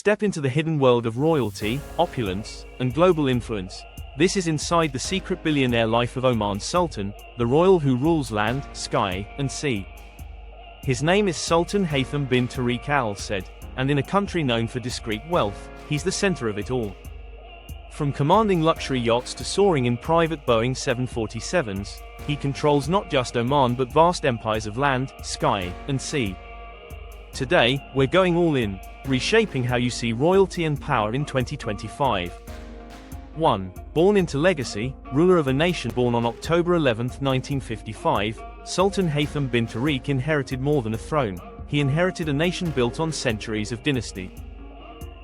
Step into the hidden world of royalty, opulence, and global influence. This is inside the secret billionaire life of Oman's Sultan, the royal who rules land, sky, and sea. His name is Sultan Haytham bin Tariq Al Said, and in a country known for discreet wealth, he's the center of it all. From commanding luxury yachts to soaring in private Boeing 747s, he controls not just Oman but vast empires of land, sky, and sea. Today, we're going all in, reshaping how you see royalty and power in 2025. 1. Born into legacy, ruler of a nation. Born on October 11, 1955, Sultan Haytham bin Tariq inherited more than a throne. He inherited a nation built on centuries of dynasty.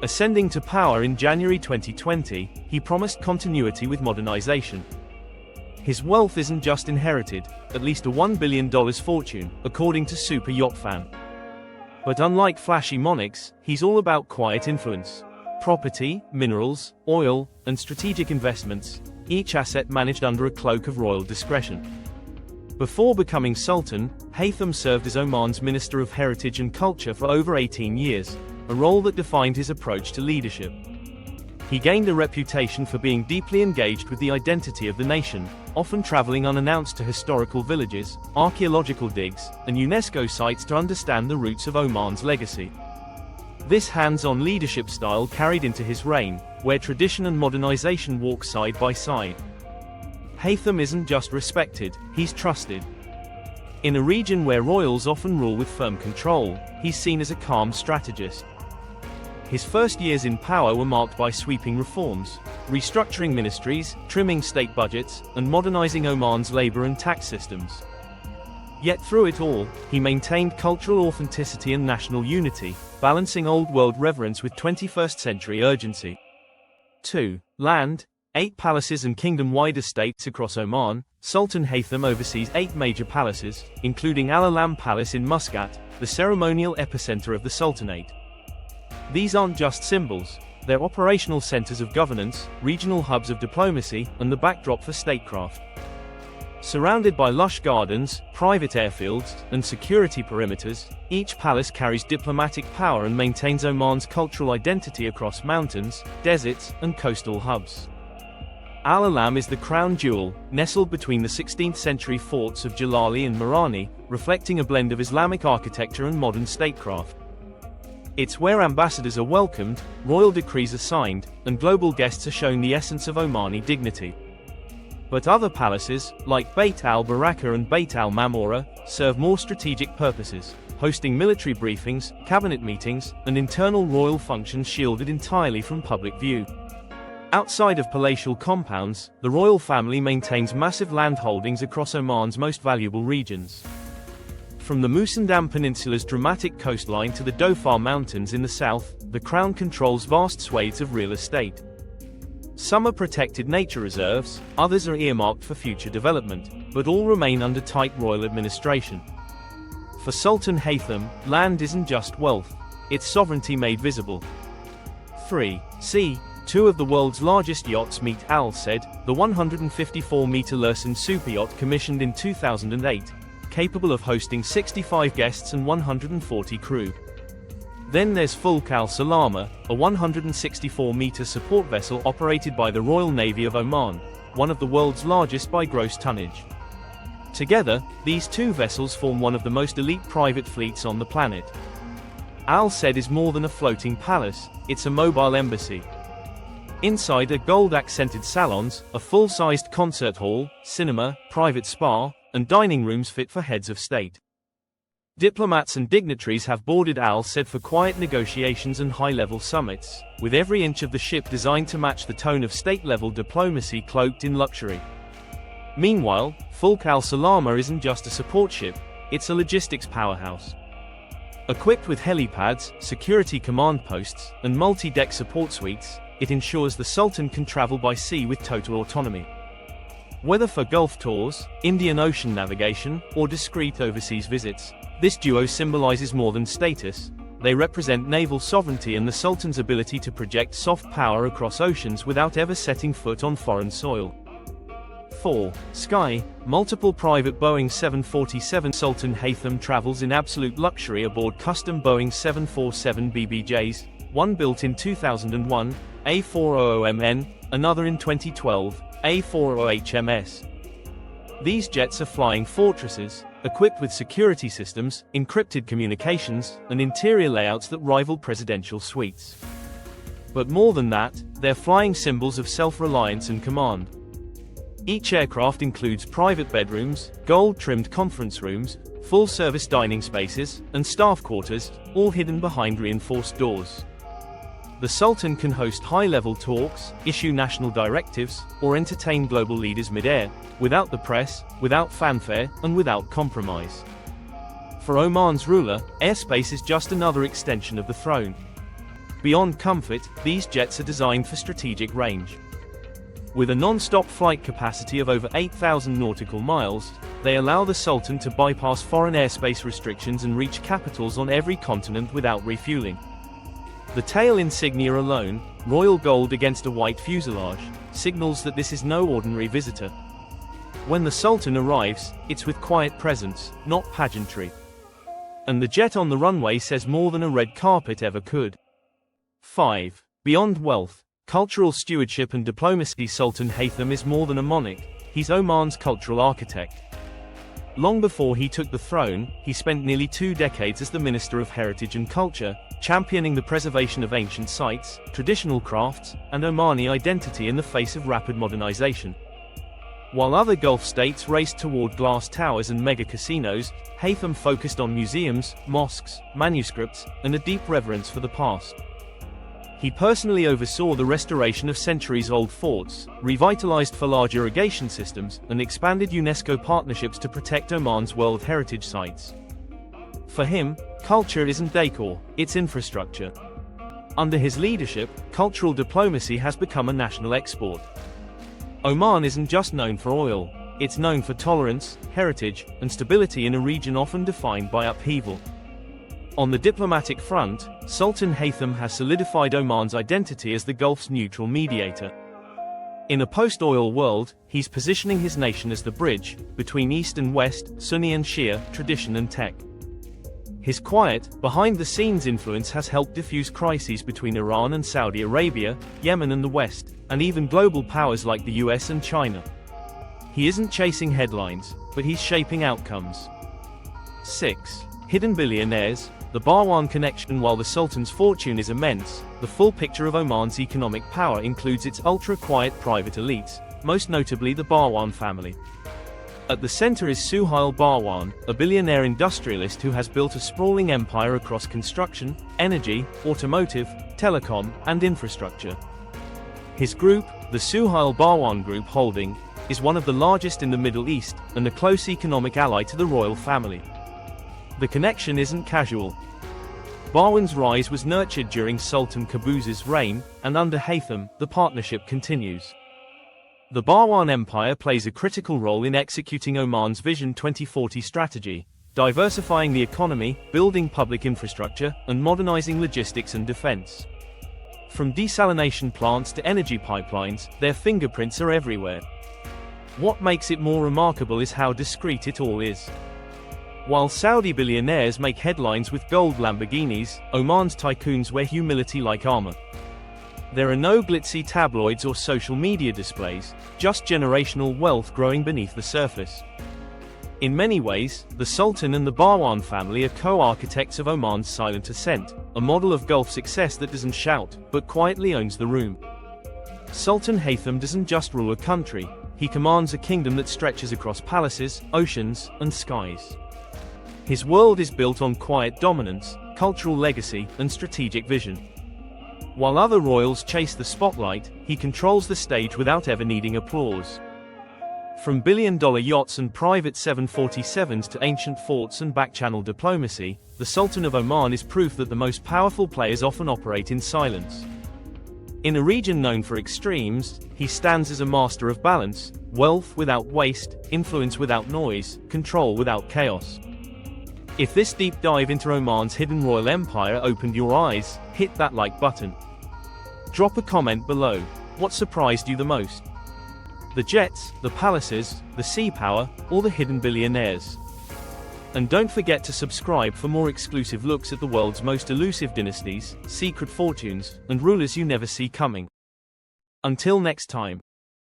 Ascending to power in January 2020, he promised continuity with modernization. His wealth isn't just inherited, at least a $1 billion fortune, according to Super Yacht Fan. But unlike flashy monarchs, he's all about quiet influence. Property, minerals, oil, and strategic investments, each asset managed under a cloak of royal discretion. Before becoming Sultan, Haytham served as Oman's Minister of Heritage and Culture for over 18 years, a role that defined his approach to leadership. He gained a reputation for being deeply engaged with the identity of the nation, often traveling unannounced to historical villages, archaeological digs, and UNESCO sites to understand the roots of Oman's legacy. This hands-on leadership style carried into his reign, where tradition and modernization walk side by side. Haytham isn't just respected, he's trusted. In a region where royals often rule with firm control, he's seen as a calm strategist. His first years in power were marked by sweeping reforms, restructuring ministries, trimming state budgets, and modernizing Oman's labor and tax systems. Yet through it all, he maintained cultural authenticity and national unity, balancing old-world reverence with 21st-century urgency. 2. Land. 8 palaces and kingdom-wide estates across Oman. Sultan Haytham oversees 8 major palaces, including Al Alam Palace in Muscat, the ceremonial epicenter of the Sultanate. These aren't just symbols, they're operational centers of governance, regional hubs of diplomacy, and the backdrop for statecraft. Surrounded by lush gardens, private airfields, and security perimeters, each palace carries diplomatic power and maintains Oman's cultural identity across mountains, deserts, and coastal hubs. Al Alam is the crown jewel, nestled between the 16th-century forts of Jalali and Marani, reflecting a blend of Islamic architecture and modern statecraft. It's where ambassadors are welcomed, royal decrees are signed, and global guests are shown the essence of Omani dignity. But other palaces, like Beit al-Baraka and Beit al-Mamora, serve more strategic purposes, hosting military briefings, cabinet meetings, and internal royal functions shielded entirely from public view. Outside of palatial compounds, the royal family maintains massive land holdings across Oman's most valuable regions. From the Musandam Peninsula's dramatic coastline to the Dhofar Mountains in the south, the crown controls vast swathes of real estate. Some are protected nature reserves, others are earmarked for future development, but all remain under tight royal administration. For Sultan Haytham, land isn't just wealth, it's sovereignty made visible. 3. Sea. 2 of the world's largest yachts meet Al Said, the 154-meter Lursen superyacht commissioned in 2008, capable of hosting 65 guests and 140 crew. Then there's Fulk al-Salama, a 164-meter support vessel operated by the Royal Navy of Oman, one of the world's largest by gross tonnage. Together, these 2 vessels form one of the most elite private fleets on the planet. Al Said is more than a floating palace, it's a mobile embassy. Inside are gold-accented salons, a full-sized concert hall, cinema, private spa, and dining rooms fit for heads of state. Diplomats and dignitaries have boarded Al Said for quiet negotiations and high-level summits, with every inch of the ship designed to match the tone of state-level diplomacy cloaked in luxury. Meanwhile, Fulk al-Salama isn't just a support ship, it's a logistics powerhouse. Equipped with helipads, security command posts, and multi-deck support suites, it ensures the Sultan can travel by sea with total autonomy. Whether for Gulf tours, Indian Ocean navigation, or discreet overseas visits, this duo symbolizes more than status. They represent naval sovereignty and the Sultan's ability to project soft power across oceans without ever setting foot on foreign soil. 4. Sky. Multiple private Boeing 747. Sultan Haytham travels in absolute luxury aboard custom Boeing 747 BBJs, one built in 2001, A400MN, another in 2012, A40HMS. These jets are flying fortresses, equipped with security systems, encrypted communications, and interior layouts that rival presidential suites. But more than that, they're flying symbols of self-reliance and command. Each aircraft includes private bedrooms, gold-trimmed conference rooms, full-service dining spaces, and staff quarters, all hidden behind reinforced doors. The Sultan can host high-level talks, issue national directives, or entertain global leaders mid-air, without the press, without fanfare, and without compromise. For Oman's ruler, airspace is just another extension of the throne. Beyond comfort, these jets are designed for strategic range. With a non-stop flight capacity of over 8,000 nautical miles, they allow the Sultan to bypass foreign airspace restrictions and reach capitals on every continent without refueling. The tail insignia alone, royal gold against a white fuselage, signals that this is no ordinary visitor. When the Sultan arrives, it's with quiet presence, not pageantry. And the jet on the runway says more than a red carpet ever could. 5. Beyond wealth, cultural stewardship and diplomacy, Sultan Haytham is more than a monarch, he's Oman's cultural architect. Long before he took the throne, he spent nearly 2 decades as the Minister of Heritage and Culture, championing the preservation of ancient sites, traditional crafts, and Omani identity in the face of rapid modernization. While other Gulf states raced toward glass towers and mega casinos, Haytham focused on museums, mosques, manuscripts, and a deep reverence for the past. He personally oversaw the restoration of centuries-old forts, revitalized large irrigation systems, and expanded UNESCO partnerships to protect Oman's World Heritage sites. For him, culture isn't decor, it's infrastructure. Under his leadership, cultural diplomacy has become a national export. Oman isn't just known for oil, it's known for tolerance, heritage, and stability in a region often defined by upheaval. On the diplomatic front, Sultan Haytham has solidified Oman's identity as the Gulf's neutral mediator. In a post-oil world, he's positioning his nation as the bridge between East and West, Sunni and Shia, tradition and tech. His quiet, behind-the-scenes influence has helped diffuse crises between Iran and Saudi Arabia, Yemen and the West, and even global powers like the US and China. He isn't chasing headlines, but he's shaping outcomes. 6. Hidden billionaires. The Barwan connection. While the Sultan's fortune is immense, the full picture of Oman's economic power includes its ultra-quiet private elites, most notably the Barwan family. At the center is Suhail Barwan, a billionaire industrialist who has built a sprawling empire across construction, energy, automotive, telecom, and infrastructure. His group, the Suhail Barwan Group Holding, is one of the largest in the Middle East, and a close economic ally to the royal family. The connection isn't casual. Barwan's rise was nurtured during Sultan Qaboos's reign, and under Haytham, the partnership continues. The Barwan Empire plays a critical role in executing Oman's Vision 2040 strategy, diversifying the economy, building public infrastructure, and modernizing logistics and defense. From desalination plants to energy pipelines, their fingerprints are everywhere. What makes it more remarkable is how discreet it all is. While Saudi billionaires make headlines with gold Lamborghinis, Oman's tycoons wear humility like armor. There are no glitzy tabloids or social media displays, just generational wealth growing beneath the surface. In many ways, the Sultan and the Barwan family are co-architects of Oman's silent ascent, a model of Gulf success that doesn't shout, but quietly owns the room. Sultan Haytham doesn't just rule a country, he commands a kingdom that stretches across palaces, oceans, and skies. His world is built on quiet dominance, cultural legacy, and strategic vision. While other royals chase the spotlight, he controls the stage without ever needing applause. From billion-dollar yachts and private 747s to ancient forts and back-channel diplomacy, the Sultan of Oman is proof that the most powerful players often operate in silence. In a region known for extremes, he stands as a master of balance, wealth without waste, influence without noise, control without chaos. If this deep dive into Oman's hidden royal empire opened your eyes, hit that like button. Drop a comment below. What surprised you the most? The jets, the palaces, the sea power, or the hidden billionaires? And don't forget to subscribe for more exclusive looks at the world's most elusive dynasties, secret fortunes, and rulers you never see coming. Until next time.